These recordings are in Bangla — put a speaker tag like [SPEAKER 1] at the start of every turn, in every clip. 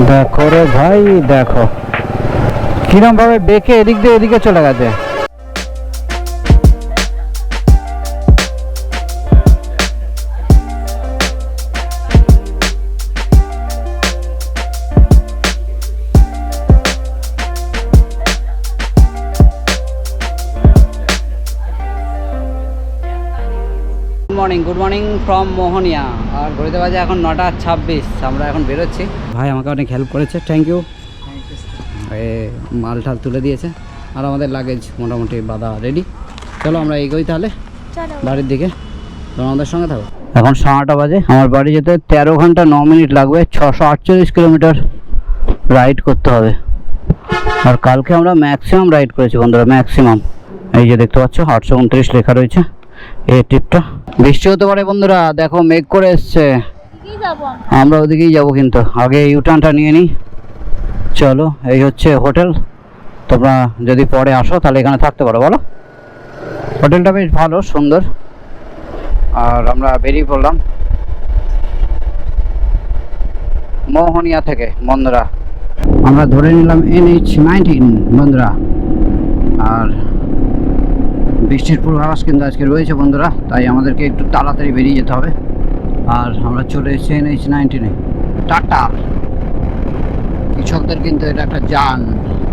[SPEAKER 1] দেখো রে ভাই, দেখো কিরম ভাবে বেঁকে এদিক দিয়ে এদিকে চলে গেছে। Good morning from Mohania. আর ঘড়িতে বাজে এখন 9:26। আমরা এখন বেরোচ্ছি। ভাই আমাকে অনেক হেল্প করেছে, থ্যাংক ইউ। মাল ঠাল তুলে দিয়েছে আর আমাদের লাগেজ মোটামুটি বাঁধা রেডি। চলো আমরা এগোই তাহলে বাড়ির দিকে। তোমরা আমাদের সঙ্গে থাকো। এখন 9:30 বাজে। আমার বাড়ি যেতে 13 ঘন্টা 9 মিনিট লাগবে। 648 কিলোমিটার রাইড করতে হবে। আর কালকে আমরা ম্যাক্সিমাম রাইড করেছি বন্ধুরা, ম্যাক্সিমাম। এই যে দেখতে পাচ্ছ 829 লেখা রয়েছে এই ট্রিপটা। বৃষ্টি হতে পারে বন্ধুরা, দেখো মেঘ করে এসছে। আমরা ওদিকেই যাবো, কিন্তু আগে ইউটার্নটা নিয়ে নিই। চলো, এই হচ্ছে হোটেল। তোমরা যদি পরে আসো তাহলে এখানে থাকতে পারো। বলো, হোটেলটা বেশ ভালো, সুন্দর। আর আমরা বেরিয়ে পড়লাম মোহনিয়া থেকে বন্ধুরা। আমরা ধরে নিলাম NH-19 বন্ধুরা। আর বৃষ্টির পূর্বাভাস কিন্তু আজকে রয়েছে বন্ধুরা, তাই আমাদেরকে একটু তাড়াতাড়ি বেরিয়ে যেতে হবে। আর আমরা চলে এসেছি NH-19-এ। টাটার কৃষকদের কিন্তু এটা একটা যান,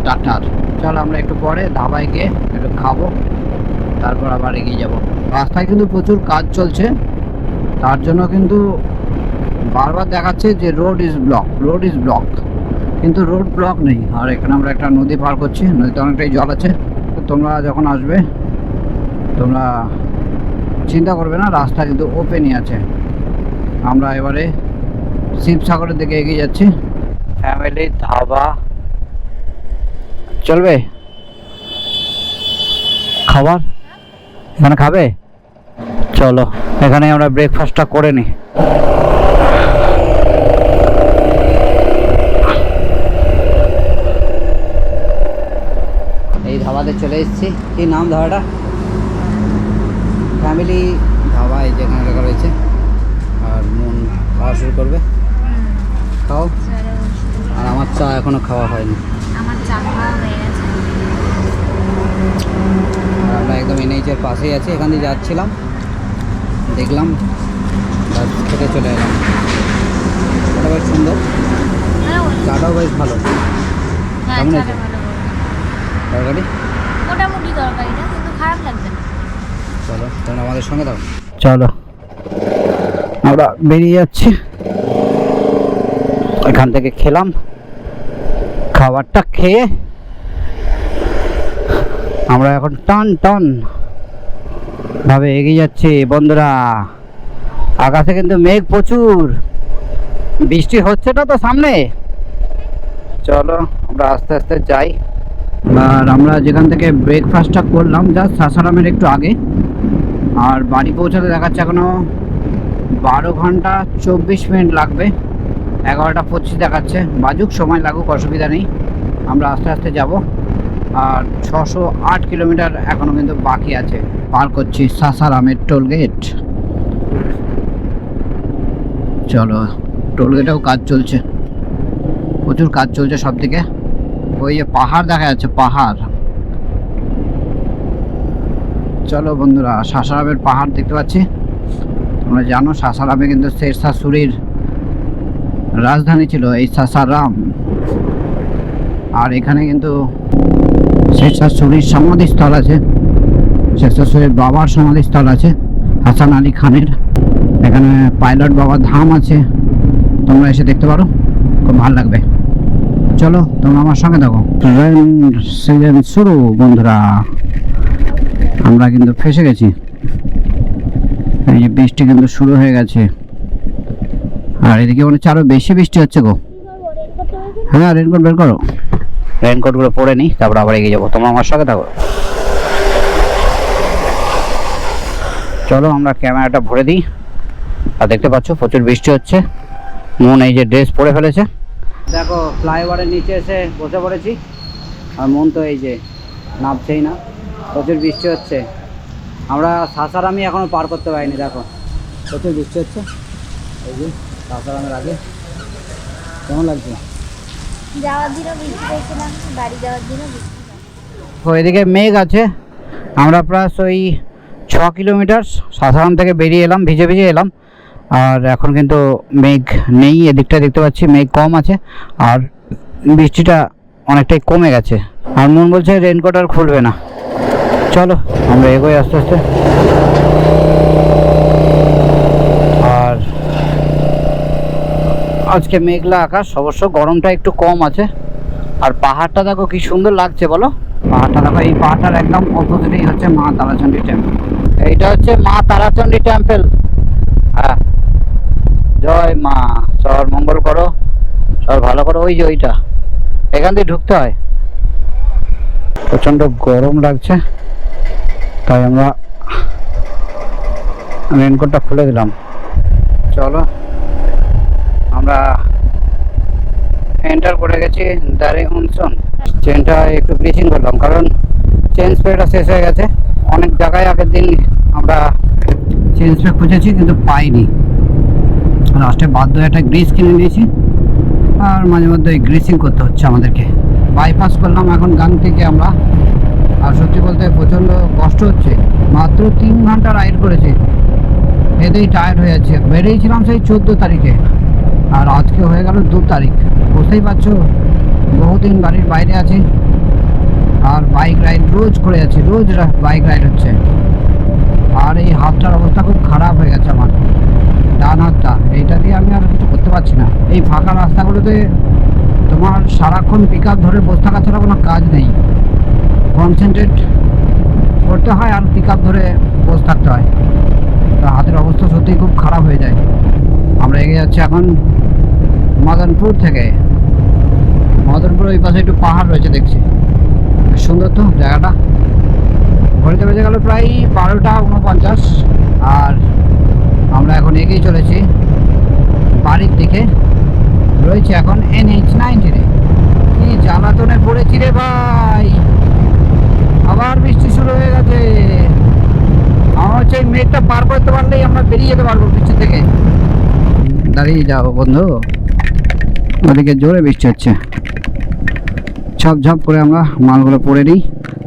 [SPEAKER 1] টাটার। চলো আমরা একটু পরে ধাবায় গিয়ে একটু খাবো, তারপর আবার এগিয়ে যাব। রাস্তায় কিন্তু প্রচুর কাজ চলছে, তার জন্য কিন্তু বারবার দেখাচ্ছে যে road is block, road is block, কিন্তু রোড ব্লক নেই। আর এখানে আমরা একটা নদী পার করছি, নদীতে অনেকটাই জল আছে। তো তোমরা যখন আসবে তোমরা চিন্তা করবে না, রাস্তা কিন্তু ওপেনই আছে। আমরা এবারে শিবসাগরের দিকে এগিয়ে যাচ্ছি। ফ্যামিলি ধাবা চলবে, খাবার এখানে খাবে। চলো এখানে আমরা ব্রেকফাস্টটা করে নিই। এই ধাবাতে চলে এসেছি। কি নাম ধাবাটা? ফ্যামিলি ধাবা। এই যেখানে লেখা রয়েছে। আর মন খাওয়া শুরু করবে। খাও। আর আমার চা এখনো খাওয়া হয়নি।
[SPEAKER 2] আমার চা খাওয়া হয়ে গেছে।
[SPEAKER 1] আর আমরা একদম NH-এর পাশেই আছি। এখান দিয়ে যাচ্ছিলাম, দেখলাম, খেতে চলে এলাম। এটা বেশ সুন্দর, চাটাও বেশ ভালো। কেমন আছে তরকারি?
[SPEAKER 2] মোটামুটি তরকারিটা, কিন্তু খারাপ লাগছে না।
[SPEAKER 1] চলো তোমরা আমাদের সঙ্গে দাও। চলো আমরা বেরিয়ে যাচ্ছি। এখান থেকে খেলাম, খাবারটা খেয়ে আমরা এখন টান টান ভাবে এগিয়ে যাচ্ছি বন্ধুরা। আকাশে কিন্তু মেঘ প্রচুর, বৃষ্টি হচ্ছে না তো সামনে। চলো আমরা আস্তে আস্তে যাই। আর আমরা যেখান থেকে ব্রেকফাস্টটা করলাম জাস্ট সাসারামের একটু আগে। আর বাড়ি পৌঁছাতে দেখাচ্ছে এখনো 12 ঘন্টা 24 মিনিট লাগবে। 11টা 25 দেখাচ্ছে। বাজুক, সময় লাগুক, অসুবিধা নেই। আমরা আস্তে আস্তে যাব। আর 608 কিলোমিটার এখনো কিন্তু বাকি আছে। পার করছি সাসারামের টোলগেট। চলো, টোলগেটেও কাজ চলছে, প্রচুর কাজ চলছে সব দিকে। ওই যে পাহাড় দেখা যাচ্ছে, পাহাড়। চলো বন্ধুরা, সাসারামের পাহাড় দেখতে পাচ্ছি। তোমরা জানো সাসারামে কিন্তু শেরশাহ সুরির রাজধানী ছিল এই সাসারাম। আর এখানে কিন্তু শেরশাহ সুরির সমাধিস্থল আছে, শেরশাহ সুরির বাবার সমাধিস্থল আছে, হাসান আলী খানের। এখানে পাইলট বাবার ধাম আছে, তোমরা এসে দেখতে পারো, খুব ভালো লাগবে। চলো তোমরা আমার সঙ্গে থাকো। রেন সিজন শুরু বন্ধুরা। আমরা কিন্তু ফেসে গেছি। এই যে বৃষ্টি কিন্তু শুরু হয়ে গেছে। আর এদিকে মনে হচ্ছে আরো বেশি বৃষ্টি হচ্ছে গো। হ্যাঁ, রেনকোট বের করো। রেনকোটগুলো পরে নিই, তারপর আবার এগিয়ে যাবো। তোমরা আমার সঙ্গে থাকো। চলো আমরা ক্যামেরাটা ভরে দিই। আর দেখতে পাচ্ছ প্রচুর বৃষ্টি হচ্ছে। মন এই যে ড্রেস পরে ফেলেছে। দেখো ফ্লাইওভারের নিচে এসে বসে পড়েছি। আর মন তো এই যে নামছেই না, প্রচুর বৃষ্টি হচ্ছে। আমরা সাসারামই এখনও পার করতে পারিনি। দেখো প্রচুর বৃষ্টি হচ্ছে। এই যে সাসারামের আগে কেমন লাগছে?
[SPEAKER 2] যাওয়ার দিনও বৃষ্টি পেয়েছিলাম, বাড়ি যাওয়ার দিনও বৃষ্টি।
[SPEAKER 1] তো এদিকে মেঘ আছে, আমরা প্রায় ওই 6 কিলোমিটার সাধারণ থেকে বেরিয়ে এলাম, ভিজে ভিজে এলাম। আর এখন কিন্তু মেঘ নেই, এদিকটা দেখতে পাচ্ছি মেঘ কম আছে আর বৃষ্টিটা অনেকটাই কমে গেছে। আর মন বলছে রেনকোট আর খুলবে না। চলো আমরা এগোই আস্তে আস্তে। আর আজকে মেঘলা আকাশ, অবশ্য গরমটা একটু কম আছে। আর পাহাড়টা দেখো কি সুন্দর লাগছে বলো। পাহাড়টা দেখো, এই পাহাড়টার একদম অপোজিটেই হচ্ছে মা তারাচণ্ডী টেম্পল। এইটা হচ্ছে মা তারাচণ্ডী টেম্পল। হ্যাঁ, জয় মা, সবার মঙ্গল করো, সবার ভালো করো। ওই যে ওইটা, এখান দিয়ে ঢুকতে হয়। প্রচণ্ড গরম লাগছে, তাই আমরা রেনকোটটা খুলে দিলাম। চলো আমরা এন্টার করে গেছি দারিংসন। চেনটা একটু ব্লিচিং করলাম, কারণ চেন স্প্রেটা শেষ হয়ে গেছে। অনেক জায়গায় আগের দিন আমরা চেন স্প্রে খুঁজেছি কিন্তু পাইনি। লাস্টে বাধ্য হয়ে একটা গ্রিস কিনে নিয়েছি, আর মাঝে মধ্যে গ্রিসিং করতে হচ্ছে আমাদেরকে। বাইপাস করলাম এখন গাং থেকে আমরা। আর সত্যি বলতে প্রচণ্ড কষ্ট হচ্ছে, মাত্র 3 ঘন্টা রাইড করেছি, এতেই টায়ার্ড হয়ে যাচ্ছে। বেরিয়েছিলাম সেই 14 তারিখে, আর আজকে হয়ে গেল 2 তারিখ। বুঝতেই পারছো, বহুদিন বাড়ির বাইরে আছি আর বাইক রাইড রোজ করে যাচ্ছি, রোজ বাইক রাইড হচ্ছে। আর এই হাতটার অবস্থা খুব খারাপ হয়ে গেছে আমার, ডান হাতটা। এইটা দিয়ে আমি আর কিছু করতে পারছি না। এই ফাঁকা রাস্তাগুলোতে তোমার সারাক্ষণ পিক আপ ধরে বসে থাকা ছাড়া কোনো কাজ নেই। কনসেন্ট্রেট করতে হয় আর পিক আপ ধরে বসে থাকতে হয়। তা হাতের অবস্থা সত্যিই খুব খারাপ হয়ে যায়। আমরা এগিয়ে যাচ্ছি এখন মদনপুর থেকে। মদনপুর ওই পাশে একটু পাহাড় রয়েছে দেখছি, বেশ সুন্দর তো জায়গাটা। ঘড়িতে বেজে গেল প্রায় 12:49, আর আমরা এখন এগিয়ে চলেছি বাড়ির দিকে। রয়েছে এখন NH-19। কি জ্বালাতনে পড়েছি রে ভাই, আবার বৃষ্টি শুরু হয়ে গেছে। আমার হচ্ছে এই মেঘটা পার করতে পারলেই আমরা বেরিয়ে যেতে পারবো বৃষ্টি থেকে। দাঁড়িয়ে যাও বন্ধু, ওদিকে জোরে বৃষ্টি হচ্ছে। ঝপ ঝপ করে আমরা মালগুলো পরে নিই,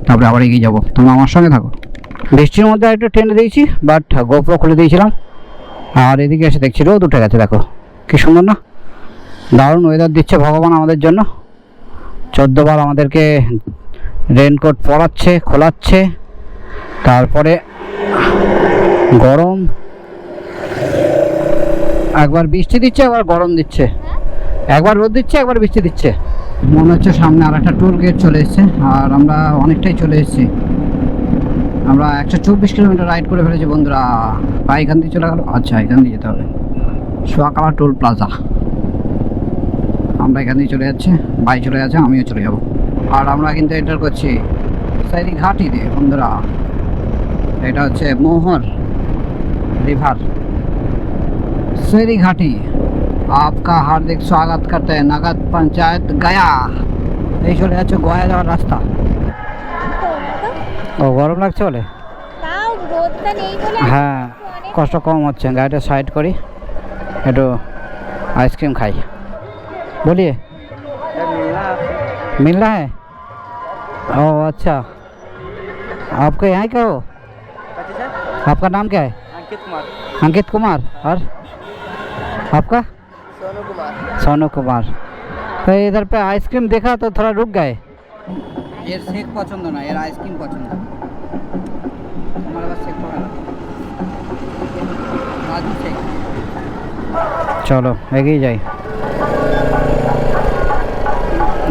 [SPEAKER 1] তারপরে আবার এগিয়ে যাবো। তোমরা আমার সঙ্গে থাকো। বৃষ্টির মধ্যে একটু টেনে দিয়েছি, বাট গোপ্রো খুলে দিয়েছিলাম। আর এদিকে এসে দেখছি রোদ উঠে গেছে, দেখো কি সুন্দর না। দারুণ ওয়েদার দিচ্ছে ভগবান আমাদের জন্য। 14 বার আমাদেরকে রেনকোট পরাচ্ছে, খোলাচ্ছে। তারপরে গরম, একবার বৃষ্টি দিচ্ছে একবার গরম দিচ্ছে, একবার রোদ দিচ্ছে একবার বৃষ্টি দিচ্ছে। মনে হচ্ছে সামনে আর একটা টোল গেট চলে এসছে, আর আমরা অনেকটাই চলে এসেছি। আমরা 124 কিলোমিটার রাইড করে ফেলেছি বন্ধুরা। বা এখান দিয়ে চলে গেল, আচ্ছা এখান দিয়ে যেতে হবে, সোয়াকালা টোল প্লাজা। আমরা এখান দিয়ে চলে যাচ্ছি, ভাই চলে যাচ্ছে, আমিও চলে যাব। আর আমরা কিন্তু এন্টার করছি সৈরিঘাটি দিয়ে বন্ধুরা। এটা হচ্ছে মোহর रिवर सैरीघाटी। आपका हार्दिक स्वागत करते हैं नगद पंचायत गया। এই চলে যাচ্ছে গয়া যাওয়ার রাস্তা। ও গরম লাগছে বলে,
[SPEAKER 2] তাও রোদটা নেই বলে
[SPEAKER 1] হ্যাঁ কষ্ট কম হচ্ছে। গাড়িটা সাইড করি, একটু आइसक्रीम खाई। बोलिए मिलना है। ओ अच्छा, आपका यहाँ क्या हो? आपका नाम क्या है?
[SPEAKER 3] अंकित कुमार।
[SPEAKER 1] अंकित कुमार। और आपका?
[SPEAKER 3] सोनू कुमार।
[SPEAKER 1] सोनू कुमार। तो इधर पे आइसक्रीम देखा तो थोड़ा रुक गए। এর শেক পছন্দ না, এর আইসক্রিম পছন্দ। আমার আবার শেক পছন্দ রাজু শেক। চলো এগিয়ে যাই।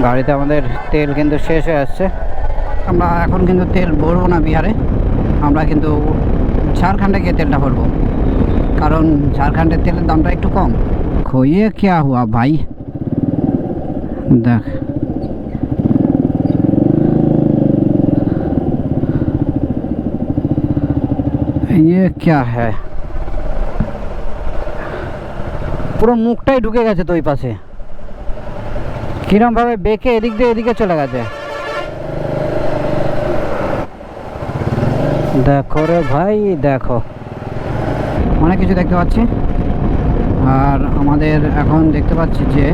[SPEAKER 1] গাড়িতে আমাদের তেল কিন্তু শেষ হয়ে আসছে। আমরা এখন কিন্তু তেল ভরবো না বিহারে, আমরা কিন্তু ঝাড়খণ্ডে গিয়ে তেলটা ভরবো, কারণ ঝাড়খণ্ডের তেলের দামটা একটু কম। खोइए क्या हुआ भाई, देख ये क्या है, পুরো মুখটাই ঢুকে গেছে তো ওই পাশে, কিরম ভাবে বেঁকে এদিক দিয়ে এদিকে চলে গেছে। দেখো রে ভাই দেখো, অনেক কিছু দেখতে পাচ্ছি। আর আমাদের এখন দেখতে পাচ্ছি যে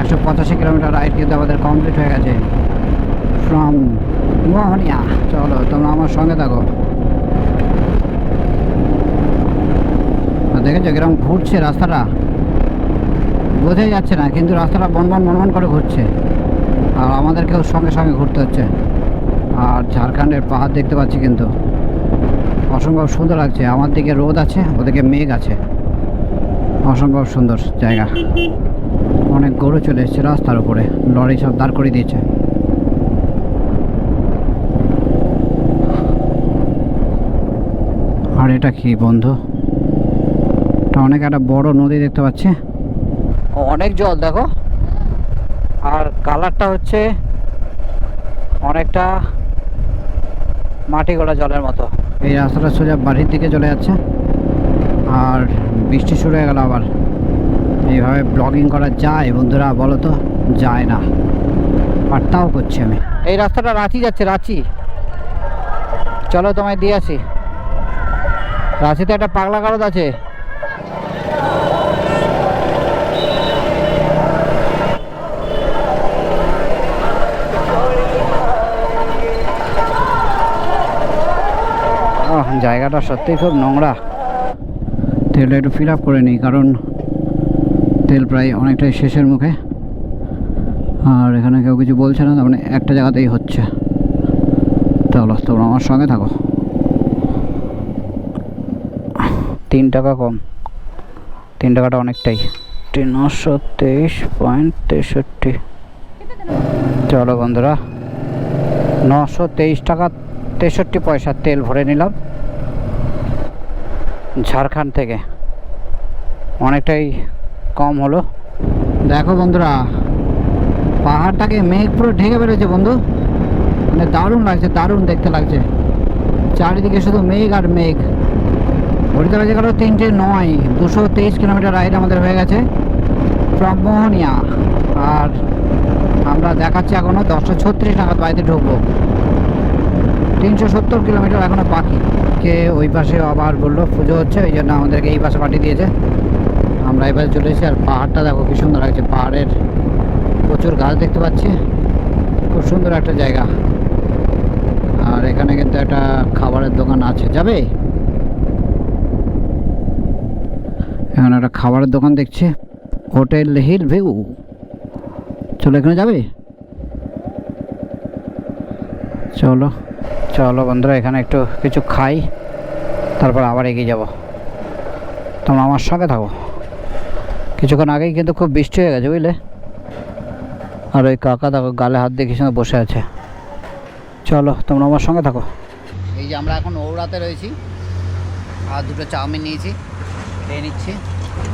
[SPEAKER 1] 185 কিলোমিটার রাইড কিন্তু আমাদের কমপ্লিট হয়ে গেছে ফ্রম মোহনিয়া। চলো তোমরা আমার সঙ্গে থাকো। দেখেছো কিরকম ঘুরছে রাস্তাটা, বোঝাই যাচ্ছে না, কিন্তু রাস্তাটা বনবন করে ঘুরছে আর আমাদেরকেও সঙ্গে সঙ্গে ঘুরতে হচ্ছে। আর ঝাড়খণ্ডের পাহাড় দেখতে পাচ্ছি কিন্তু অসম্ভব সুন্দর লাগছে। আমার দিকে রোদ আছে, ওদিকে মেঘ আছে, অসম্ভব সুন্দর জায়গা। অনেক গরু চলে এসছে রাস্তার উপরে, লরি সব দাঁড় করে দিয়েছে। আর এটা কি বন্ধু, এটা অনেক একটা বড় নদী দেখতে পাচ্ছি, অনেক জল দেখো। আর কালারটা হচ্ছে অনেকটা মাটি গড়া জলের মতো। এই রাস্তাটা সোজা বাড়ির দিকে চলে যাচ্ছে আর বৃষ্টি শুরু হয়ে গেল আবার। এইভাবে ব্লগিং করা যায় বন্ধুরা বলো তো? যায় না, আর তাও করছি আমি। এই রাস্তাটা রাঁচি যাচ্ছে, রাঁচি। চলো তোমায় দিয়ে আসি। রাঁচিতে একটা পাগলা গারদ আছে। জায়গাটা সত্যিই খুব নোংরা। তেলটা একটু ফিল আপ করে নিই, কারণ তেল প্রায় অনেকটাই শেষের মুখে। আর এখানে কেউ কিছু বলছে না, তার মানে একটা জায়গাতেই হচ্ছে। চলো তোমরা আমার সঙ্গে থাকো। 3 টাকা কম, 3 টাকাটা অনেকটাই। 923.63। চলো বন্ধুরা, 923 টাকা 63 পয়সা তেল ভরে নিলাম ঝাড়খণ্ড থেকে। অনেকটাই কম হলো। দেখো বন্ধুরা, পাহাড়টাকে মেঘ পুরো ঢেকে বেরোচ্ছে বন্ধু, মানে দারুণ লাগছে, দারুণ দেখতে লাগছে। চারিদিকে শুধু মেঘ আর মেঘ। ঘড়িতে বেজে গেল 3:09। 223 কিলোমিটার রাইড আমাদের হয়ে গেছে ফ্রম মোহনিয়া। আর আমরা দেখাচ্ছি এখনও 10:36 নাগাদ বাড়িতে ঢুকবো। 370 কিলোমিটার এখনো বাকি। কে ওই পাশে আবার বললো পুজো হচ্ছে, ওই জন্য আমাদেরকে এই পাশে পাঠিয়ে দিয়েছে। আমরা এই পাশে চলে এসেছি। আর পাহাড়টা দেখো কি সুন্দর লাগছে, পাহাড়ের প্রচুর গাছ দেখতে পাচ্ছি, খুব সুন্দর একটা জায়গা। আর এখানে কিন্তু একটা খাবারের দোকান আছে, যাবে? এখানে একটা খাবারের দোকান দেখছি, হোটেল হিল ভিউ। চলো এখানে যাবে? চলো চলো বন্ধুরা, এখানে একটু কিছু খাই, তারপর আবার এগিয়ে যাব। তোমরা আমার সঙ্গে থাকো। কিছুক্ষণ আগেই কিন্তু খুব বৃষ্টি হয়ে গেছে বুঝলে। আর ওই কাকা দেখো গালে হাত দিয়ে সঙ্গে বসে আছে। চলো তোমরা আমার সঙ্গে থাকো। এই যে আমরা এখন ওড়াতে রয়েছি, আর 2টো চাউমিন নিয়েছি, খেয়ে নিচ্ছি।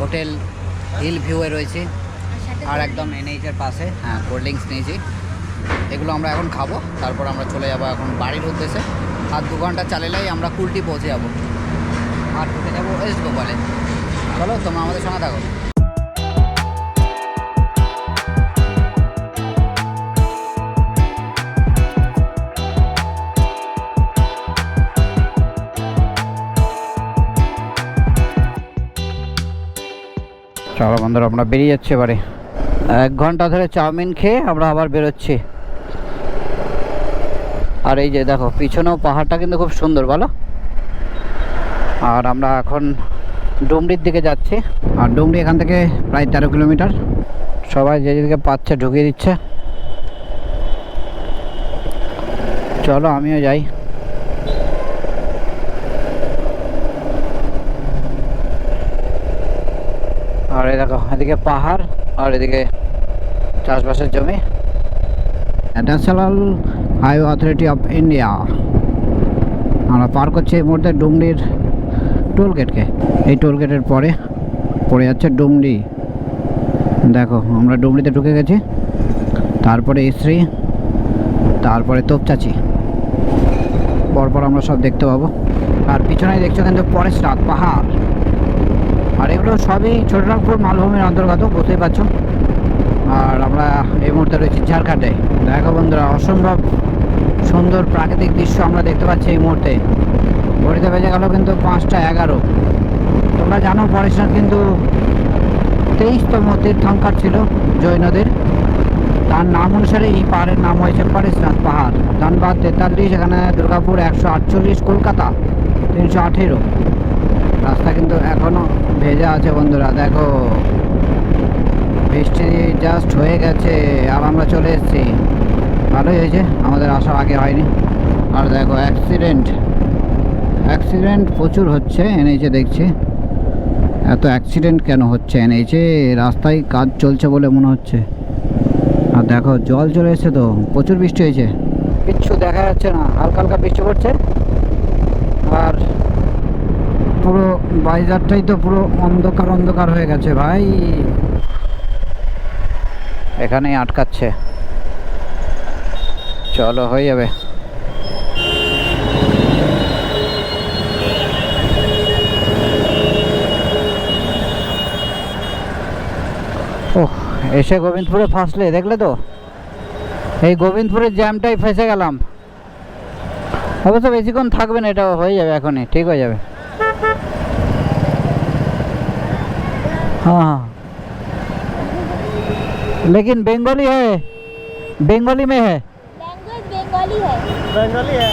[SPEAKER 1] হোটেল হিল ভিউয়ে রয়েছে, আর একদম এনএইচের পাশে। হ্যাঁ, কোল্ড ড্রিঙ্কস নিয়েছি। এগুলো আমরা এখন খাবো, তারপর আমরা চলে যাবো এখন বাড়ির উদ্দেশ্যে। আর 2 ঘন্টা চালালেই আমরা কুলটি পৌঁছে যাবো, আর ঢুকে যাবো ওয়েস্ট বেঙ্গলে। চলো তোমরা আমাদের সঙ্গে থাকো। চলো বন্ধুরা, আমরা বেরিয়ে যাচ্ছি এবারে। 1 ঘন্টা ধরে চাউমিন খেয়ে আমরা আবার বেরোচ্ছি। আর এই যে দেখো পিছনেও পাহাড়টা কিন্তু খুব সুন্দর বলো। আর আমরা এখন ডুমরির দিকে যাচ্ছি। আর ডুমরি এখান থেকে প্রায় 13 কিলোমিটার। সবাই যে যেদিকে পাচ্ছে ঢুকিয়ে দিচ্ছে। চলো আমিও যাই। আর এই দেখো এদিকে পাহাড় আর এদিকে চাষবাসের জমি। National highway authority of India. আমরা পার করছি এই মুহূর্তে ডুমরির টোল গেটকে। এই টোল গেটের পরে পড়ে যাচ্ছে ডুমরি। দেখো আমরা ডুমরিতে ঢুকে গেছি, তারপরে ইসরি, তারপরে তোপচাচি, পরপর আমরা সব দেখতে পাবো। আর পিছনেই দেখছো কিন্তু পরেশনাথ পাহাড়। আর এগুলো সবই ছোটনাগপুর মালভূমির অন্তর্গত, বুঝতেই পারছো। আর আমরা এই মুহূর্তে রয়েছি ঝাড়খণ্ডে। দেখো বন্ধুরা, অসম্ভব সুন্দর প্রাকৃতিক দৃশ্য আমরা দেখতে পাচ্ছি এই মুহূর্তে। ঘড়িতে বেজে গেল কিন্তু 5:11। তোমরা জানো পরেশনাথ কিন্তু 23তম তীর্থঙ্কর ছিল জৈনদের। তার নাম অনুসারে এই পাহাড়ের নাম হয়েছে পরেশনাথ পাহাড়। ধানবাদ 43, এখানে দুর্গাপুর 148, কলকাতা 318। রাস্তা কিন্তু এখনো ভেজা আছে বন্ধুরা, দেখো বৃষ্টি জাস্ট হয়ে গেছে আর আমরা চলে এসেছি। ভালোই হয়েছে, আমাদের আসার আগে হয়নি। আর দেখো অ্যাক্সিডেন্ট প্রচুর হচ্ছে এনএইচে, দেখছি এত অ্যাক্সিডেন্ট কেন হচ্ছে এনএইচে? রাস্তায় কাজ চলছে বলে মনে হচ্ছে। আর দেখো জল চলে এসেছে, তো প্রচুর বৃষ্টি হয়েছে, কিচ্ছু দেখা যাচ্ছে না, হালকা হালকা বৃষ্টি পড়ছে। আর পুরো বাজারটাই তো পুরো অন্ধকার অন্ধকার হয়ে গেছে ভাই, এখানেই আটকাচ্ছে। চলো হয়ে যাবে। ওহ, এসে গোবিন্দপুরে ফাঁসলে, দেখলে তো এই গোবিন্দপুরের জ্যামটাই ফেসে গেলাম। অবশ্য বেশিক্ষণ থাকবে না, এটা হয়ে যাবে, এখনই ঠিক হয়ে যাবে। हाँ लेकिन बंगाली है, बंगाली में है,
[SPEAKER 2] लैंग्वेज बंगाली है।
[SPEAKER 3] बंगाली है।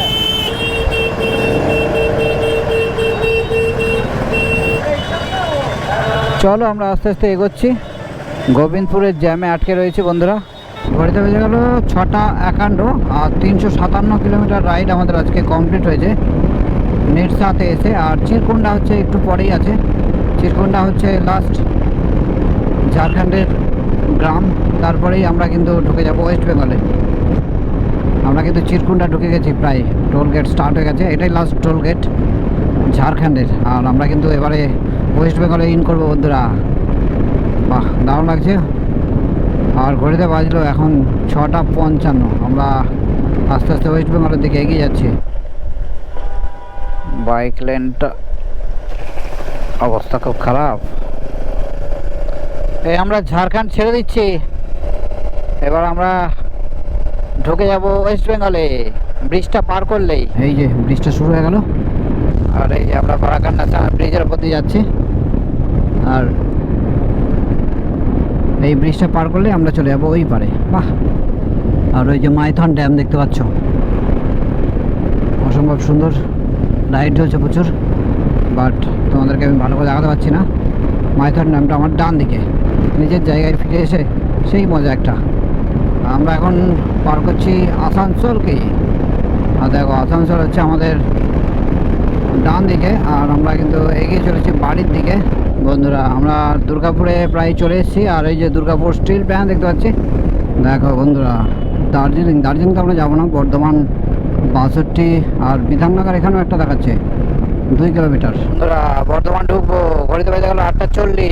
[SPEAKER 1] চলো আমরা আস্তে আস্তে এগোচ্ছি। গোবিন্দপুরের জ্যামে আটকে রয়েছে বন্ধুরা। ঘড়িতে বেজে গেল 6:51 আর 357 কিলোমিটার রাইড আমাদের আজকে কমপ্লিট হয়েছে নেটসাতে এসে। আর চিরকুন্ডা হচ্ছে একটু পরেই আছে, চিরকুন্ডা হচ্ছে লাস্ট ঝাড়খণ্ডের গ্রাম, তারপরেই আমরা কিন্তু ঢুকে যাব ওয়েস্ট বেঙ্গলে। আমরা কিন্তু চিরকুন্ডা ঢুকে গেছি, প্রায় টোল গেট স্টার্ট হয়ে গেছে, এটাই লাস্ট টোল গেট ঝাড়খণ্ডের। আর আমরা কিন্তু এবারে ওয়েস্ট বেঙ্গলে ইন করবো বন্ধুরা। বাহ, দারুণ লাগছে। আর ঘড়িতে বাজলো এখন 6:55, আমরা আস্তে আস্তে ওয়েস্ট বেঙ্গলের দিকে এগিয়ে যাচ্ছি। বাইক লেনটা অবস্থা খুব খারাপ। এই আমরা ঝাড়খণ্ড ছেড়ে দিচ্ছি, এবার আমরা ঢুকে যাব ওয়েস্ট বেঙ্গলে ব্রিজটা পার করলেই। এই যে ব্রিজটা শুরু হয়ে গেল, আর এই যে আমরা বারাকান্না ব্রিজের উপর দিয়ে যাচ্ছি। আর এই ব্রিজটা পার করলে আমরা চলে যাবো ওই পারে। বাহ, আর ওই যে মাইথন ড্যাম দেখতে পাচ্ছ, অসম্ভব সুন্দর, লাইট জ্বলছে প্রচুর, বাট তোমাদেরকে আমি ভালো করে দেখাতে পারছি না। মাইথন ড্যামটা আমার ডান দিকে, নিজের জায়গায় ফিরে এসে সেই মজা একটা। আমরা এখন পার করছি আসানসোলকে। আর দেখো আসানসোল হচ্ছে আমাদের ডান দিকে, আর আমরা কিন্তু এগিয়ে চলেছি বাড়ির দিকে বন্ধুরা। আমরা দুর্গাপুরে প্রায় চলে এসেছি। আর এই যে দুর্গাপুর স্টিল প্ল্যান্ট দেখতে পাচ্ছি। দেখো বন্ধুরা, দার্জিলিং তো আমরা যাবো না, বর্ধমান 62 আর বিধাননগর এখানেও একটা দেখাচ্ছে 2 কিলোমিটার। বন্ধুরা বর্ধমান ঢুকবো, ঘড়িতে বেজে গেল 8:40,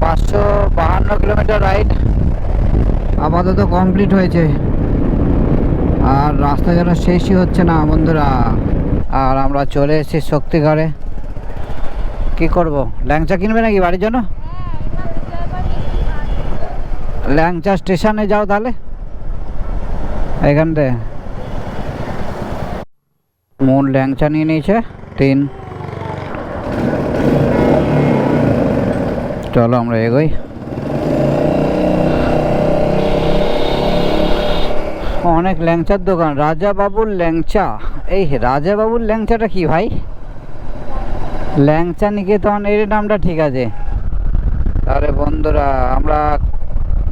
[SPEAKER 1] 552 কিলোমিটার রাইড আপাতত কমপ্লিট হয়েছে। আর রাস্তা যেন শেষই হচ্ছে না বন্ধুরা। আর আমরা চলে এসেছি শক্তিগড়ে। কি করব, ল্যাংচা কিনবে নাকি বাড়ির জন্য? ল্যাংচা স্টেশনে যাও তাহলে, এখান থেকে মন ল্যাংচা নিয়ে নিয়েছে 3। চলো আমরা এগোই। অনেক ল্যাংচার দোকান, রাজা বাবুর ল্যাংচা। এই রাজা বাবুর ল্যাংচাটা কি ভাই? ল্যাংচা নিকেতন, এর নামটা ঠিক আছে। তাহলে বন্ধুরা আমরা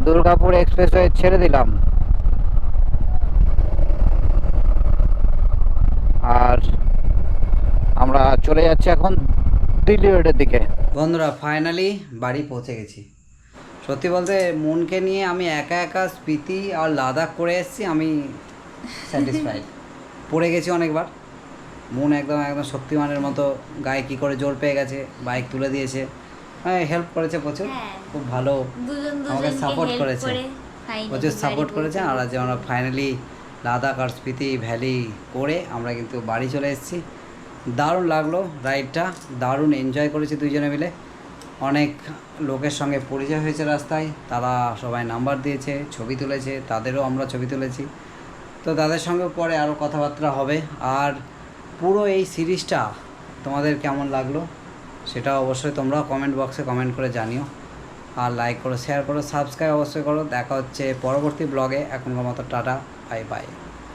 [SPEAKER 1] দুর্গাপুর এক্সপ্রেসওয়ে ছেড়ে দিলাম, আর আমরা চলে যাচ্ছি এখন দিল্লি রোডের দিকে। বন্ধুরা ফাইনালি বাড়ি পৌঁছে গেছি। সত্যি বলতে মনকে নিয়ে আমি একা একা স্পিতি আর লাদাখ করে এসেছি, আমি স্যাটিসফাইড। পড়ে গেছি অনেকবার, মন একদম শক্তিমানের মতো গায়ে কী করে জোর পেয়ে গেছে, বাইক তুলে দিয়েছে, হেল্প করেছে প্রচুর, খুব ভালো আমাকে সাপোর্ট করেছে, প্রচুর সাপোর্ট করেছে। আর আজ আমরা ফাইনালি লাদাখ আর স্পিতি ভ্যালি করে আমরা কিন্তু বাড়ি চলে এসেছি। দারুণ লাগলো রাইডটা, দারুণ এনজয় করেছি দুইজনে মিলে। অনেক লোকের সঙ্গে পরিচয় হয়েছে রাস্তায়, তারা সবাই নাম্বার দিয়েছে, ছবি তুলেছে, তাদেরও আমরা ছবি তুলেছি। তো তাদের সঙ্গে পরে আরও কথাবার্তা হবে। আর পুরো এই সিরিজটা তোমাদের কেমন লাগলো সেটা অবশ্যই তোমরা কমেন্ট বক্সে কমেন্ট করে জানিও, আর লাইক করো, শেয়ার করো, সাবস্ক্রাইব অবশ্যই করো। দেখা হচ্ছে পরবর্তী ব্লগে। এখনকার মতো টাটা, বাই বাই।